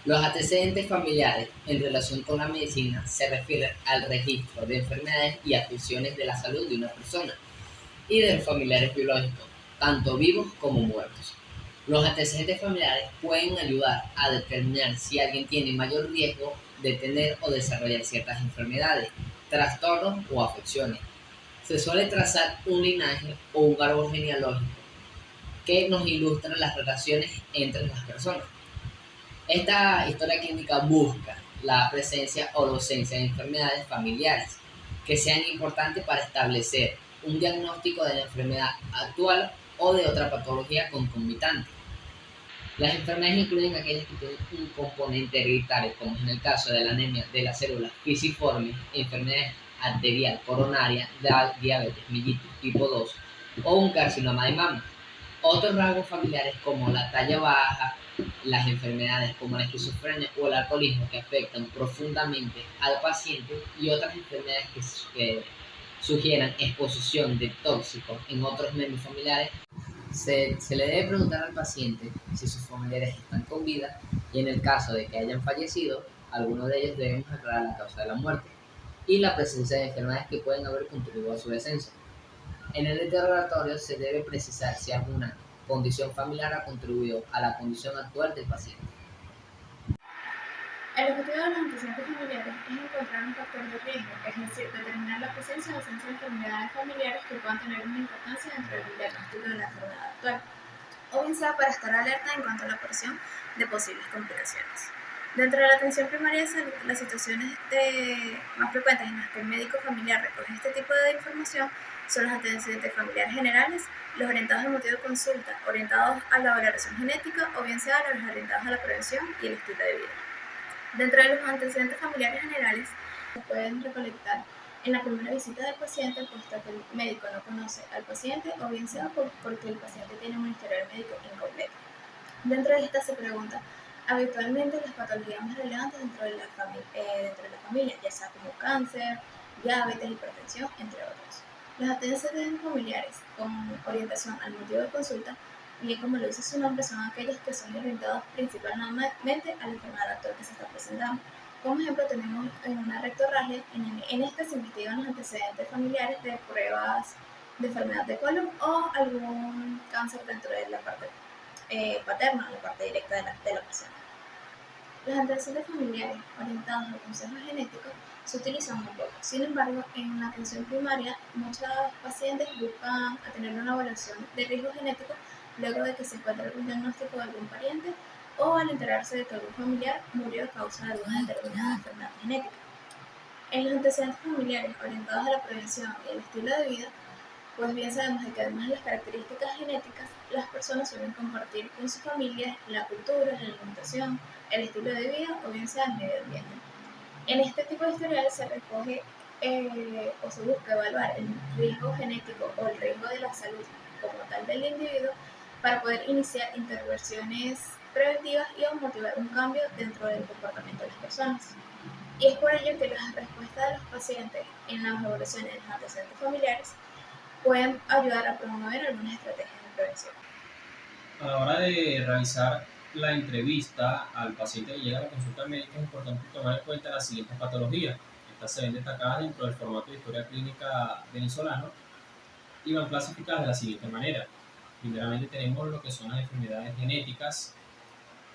Los antecedentes familiares en relación con la medicina se refieren al registro de enfermedades y afecciones de la salud de una persona y de los familiares biológicos, tanto vivos como muertos. Los antecedentes familiares pueden ayudar a determinar si alguien tiene mayor riesgo de tener o desarrollar ciertas enfermedades, trastornos o afecciones. Se suele trazar un linaje o un árbol genealógico que nos ilustra las relaciones entre las personas. Esta historia clínica busca la presencia o la ausencia de enfermedades familiares que sean importantes para establecer un diagnóstico de la enfermedad actual o de otra patología concomitante. Las enfermedades incluyen aquellas que tienen un componente hereditario, como es en el caso de la anemia de las células fisiformes, enfermedades arterial coronaria, diabetes mellitus tipo 2 o un carcinoma de mama. Otros rasgos familiares como la talla baja, las enfermedades como la esquizofrenia o el alcoholismo que afectan profundamente al paciente y otras enfermedades que sugieran exposición de tóxicos en otros miembros familiares. Se le debe preguntar al paciente si sus familiares están con vida y en el caso de que hayan fallecido, algunos de ellos debemos aclarar la causa de la muerte y la presencia de enfermedades que pueden haber contribuido a su descenso. En el interrogatorio se debe precisar si alguna condición familiar ha contribuido a la condición actual del paciente. El objetivo de los antecedentes familiares es encontrar un factor de riesgo, es decir, determinar la presencia o ausencia de enfermedades familiares que puedan tener una importancia dentro del diagnóstico de la enfermedad actual, o bien sea para estar alerta en cuanto a la aparición de posibles complicaciones. Dentro de la atención primaria de salud, las situaciones más frecuentes en las que el médico familiar recoge este tipo de información son los antecedentes familiares generales, los orientados al motivo de consulta, orientados a la valoración genética o bien sea los orientados a la prevención y el estilo de vida. Dentro de los antecedentes familiares generales, se pueden recolectar en la primera visita del paciente, puesto que el médico no conoce al paciente o bien sea porque el paciente tiene un historial médico incompleto. Dentro de esta se pregunta habitualmente las patologías más relevantes dentro de la familia, ya sea como cáncer, diabetes, hipertensión, entre otros. Los antecedentes familiares con orientación al motivo de consulta, bien como lo dice su nombre, son aquellos que son orientados principalmente a la enfermedad actual que se está presentando. Como ejemplo tenemos en una rectorragia, en esta se investigan los antecedentes familiares de pruebas de enfermedad de colon o algún cáncer dentro de la parte paterna, la parte directa de la paciente. Los antecedentes familiares orientados al consejo genético se utilizan muy poco. Sin embargo, en la atención primaria, muchos pacientes buscan tener una evaluación de riesgo genético luego de que se encuentre algún diagnóstico de algún pariente o al enterarse de que algún familiar murió a causa de alguna determinada enfermedad genética. En los antecedentes familiares orientados a la prevención y el estilo de vida, pues bien sabemos que además de las características genéticas, las personas suelen compartir con su familia la cultura, la alimentación, el estilo de vida o bien sea el medio ambiente. En este tipo de historial se recoge o se busca evaluar el riesgo genético o el riesgo de la salud como tal del individuo para poder iniciar intervenciones preventivas y o motivar un cambio dentro del comportamiento de las personas. Y es por ello que las respuestas de los pacientes en las evaluaciones de los antecedentes familiares pueden ayudar a promover algunas estrategias de prevención. A la hora de realizar la entrevista al paciente que llega a la consulta médica es importante tomar en cuenta las siguientes patologías. Estas se ven destacadas dentro del formato de historia clínica venezolano y van clasificadas de la siguiente manera. Primeramente tenemos lo que son las enfermedades genéticas.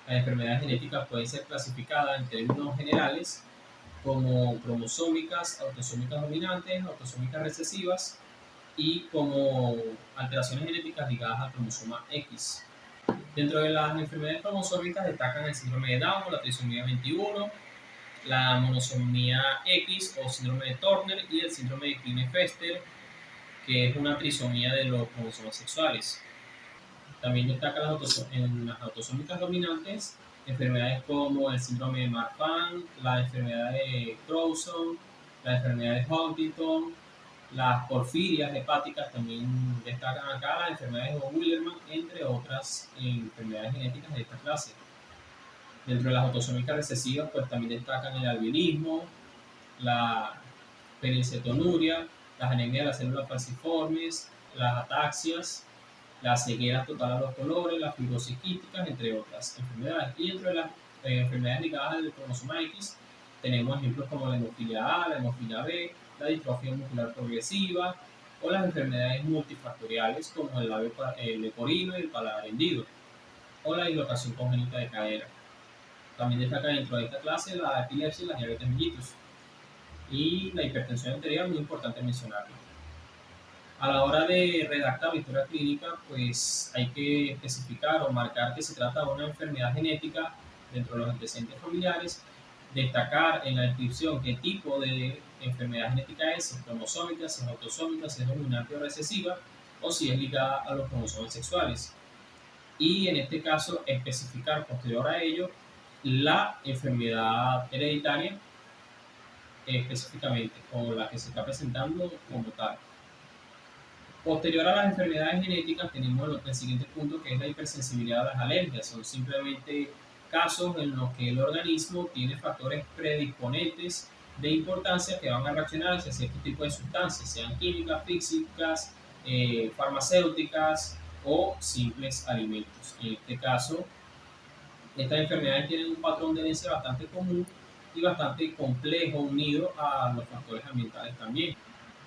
Las enfermedades genéticas pueden ser clasificadas en términos generales como cromosómicas, autosómicas dominantes, autosómicas recesivas y como alteraciones genéticas ligadas al cromosoma X. Dentro de las enfermedades cromosómicas destacan el síndrome de Down o la trisomía 21, la monosomía X o síndrome de Turner y el síndrome de Klinefelter, que es una trisomía de los cromosomas sexuales. También destacan en las autosómicas dominantes enfermedades como el síndrome de Marfan, la enfermedad de Crouzon, la enfermedad de Huntington, las porfirias hepáticas también destacan acá, las enfermedades de von Willebrand, entre otras enfermedades genéticas de esta clase. Dentro de las autosómicas recesivas, pues también destacan el albinismo, la fenilcetonuria, las anemias de las células falciformes, las ataxias, la ceguera total a los colores, las fibrosis quísticas, entre otras enfermedades. Y dentro de las enfermedades ligadas al cromosoma X, tenemos ejemplos como la hemofilia A, la hemofilia B, la distrofia muscular progresiva o las enfermedades multifactoriales como el leporino y el paladar hendido o la dislocación congénita de cadera. También destaca dentro de esta clase la epilepsia y la diabetes mellitus. Y la hipertensión arterial, muy importante mencionarlo. A la hora de redactar la historia clínica, pues hay que especificar o marcar que se trata de una enfermedad genética dentro de los antecedentes familiares, destacar en la descripción qué tipo de enfermedad genética es, si es cromosómica, si es autosómica, si es dominante o recesiva, o si es ligada a los cromosomas sexuales. Y en este caso, especificar posterior a ello la enfermedad hereditaria específicamente, o la que se está presentando como tal. Posterior a las enfermedades genéticas tenemos el siguiente punto, que es la hipersensibilidad a las alergias. Son simplemente casos en los que el organismo tiene factores predisponentes de importancia que van a reaccionar hacia cierto tipo de sustancias, sean químicas, físicas, farmacéuticas o simples alimentos. En este caso, estas enfermedades tienen un patrón de herencia bastante común y bastante complejo, unido a los factores ambientales también.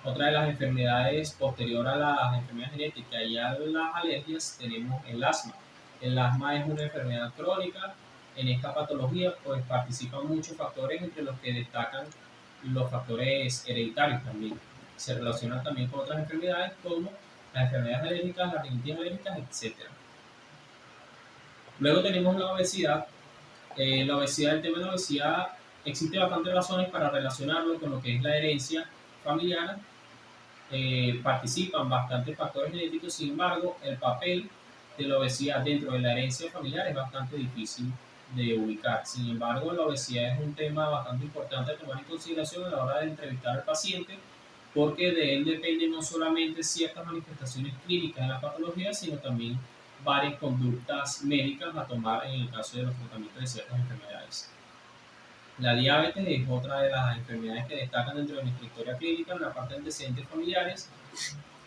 Otra de las enfermedades posterior a las enfermedades genéticas y a las alergias tenemos el asma. El asma es una enfermedad crónica. En esta patología pues participan muchos factores, entre los que destacan los factores hereditarios también. Se relacionan también con otras enfermedades como las enfermedades alérgicas, las rinitis alérgicas, etc. Luego tenemos la obesidad. El tema de la obesidad, existe bastantes razones para relacionarlo con lo que es la herencia familiar. Participan bastantes factores genéticos, sin embargo, el papel de la obesidad dentro de la herencia familiar es bastante difícil de ubicar. Sin embargo, la obesidad es un tema bastante importante a tomar en consideración a la hora de entrevistar al paciente, porque de él depende no solamente ciertas manifestaciones clínicas de la patología, sino también varias conductas médicas a tomar en el caso de los tratamientos de ciertas enfermedades. La diabetes es otra de las enfermedades que destacan dentro de nuestra historia clínica en la parte de antecedentes familiares.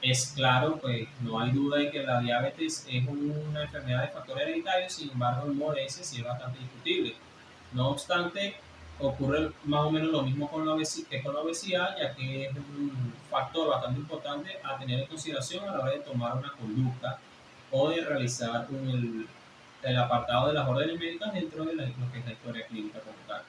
Es claro, pues no hay duda de que la diabetes es una enfermedad de factor hereditario, sin embargo el modo ese sí es bastante discutible. No obstante, ocurre más o menos lo mismo con la obesidad, ya que es un factor bastante importante a tener en consideración a la hora de tomar una conducta o de realizar el apartado de las órdenes médicas dentro de lo que es la historia clínica como tal.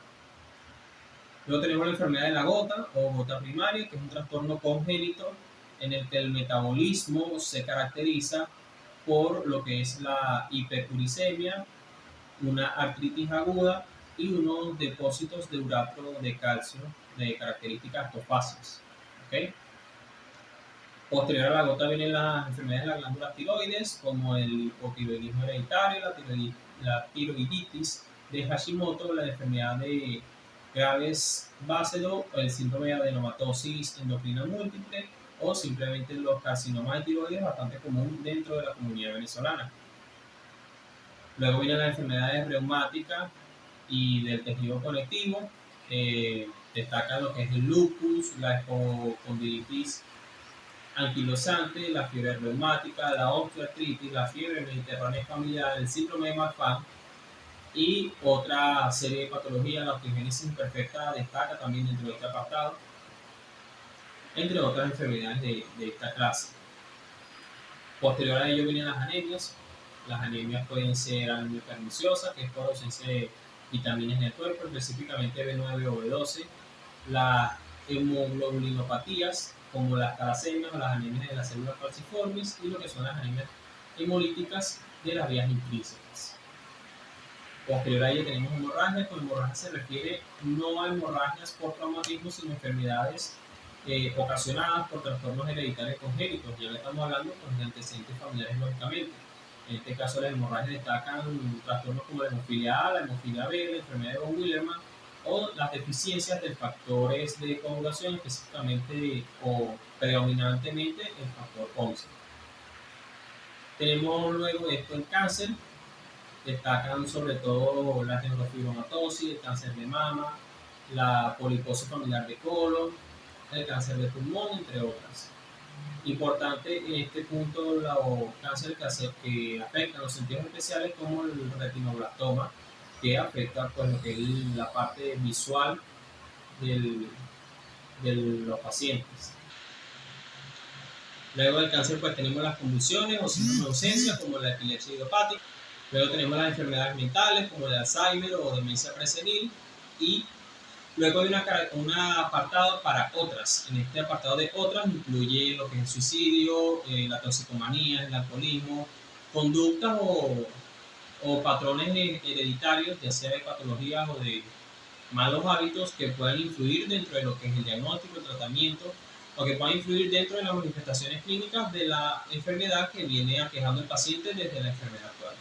Luego tenemos la enfermedad de la gota o gota primaria, que es un trastorno congénito en el que el metabolismo se caracteriza por lo que es la hiperuricemia, una artritis aguda y unos depósitos de urato de calcio de características astofácicas. ¿Okay? Posterior a la gota vienen las enfermedades de las glándulas tiroides, como el hipotiroidismo hereditario, la tiroiditis de Hashimoto, la enfermedad de Graves Basedow, el síndrome de adenomatosis endocrina múltiple o simplemente los carcinomas de tiroides, bastante común dentro de la comunidad venezolana. Luego vienen las enfermedades reumáticas y del tejido conectivo. Destaca lo que es el lupus, la espondilitis anquilosante, la fiebre reumática, la osteoartritis, la fiebre mediterránea familiar, el síndrome de Marfan y otra serie de patologías. La osteogénesis imperfecta destaca también dentro de este apartado, entre otras enfermedades de esta clase. Posterior a ello vienen las anemias. Las anemias pueden ser anemia perniciosa, que es por ausencia de vitaminas en el cuerpo, específicamente B9 o B12, las hemoglobulinopatías, como las talasemias o las anemias de las células falciformes, y lo que son las anemias hemolíticas de las vías intrínsecas. Posterior a ello tenemos hemorragias. Con hemorragia se refiere no a hemorragias por traumatismo, sino enfermedades ocasionadas por trastornos hereditarios congénitos. Ya le estamos hablando pues, de antecedentes familiares, lógicamente. En este caso, las hemorragias destacan trastornos como la hemofilia A, la hemofilia B, la enfermedad de von Willebrand o las deficiencias de factores de coagulación, específicamente o predominantemente el factor 11. Tenemos luego esto el cáncer. Destacan sobre todo la neurofibromatosis, el cáncer de mama, la poliposis familiar de colon, el cáncer de pulmón, entre otras. Importante en este punto los cánceres que afectan los sentidos especiales, como el retinoblastoma, que afecta pues lo que es la parte visual del- de los pacientes. Luego del cáncer pues tenemos las convulsiones o síndrome de ausencia como la epilepsia idiopática. Luego tenemos las enfermedades mentales como el Alzheimer o demencia presenil y luego hay un apartado para otras. En este apartado de otras incluye lo que es el suicidio, la toxicomanía, el alcoholismo, conductas o patrones hereditarios, ya sea de patologías o de malos hábitos que puedan influir dentro de lo que es el diagnóstico, el tratamiento, o que puedan influir dentro de las manifestaciones clínicas de la enfermedad que viene aquejando al paciente desde la enfermedad actual.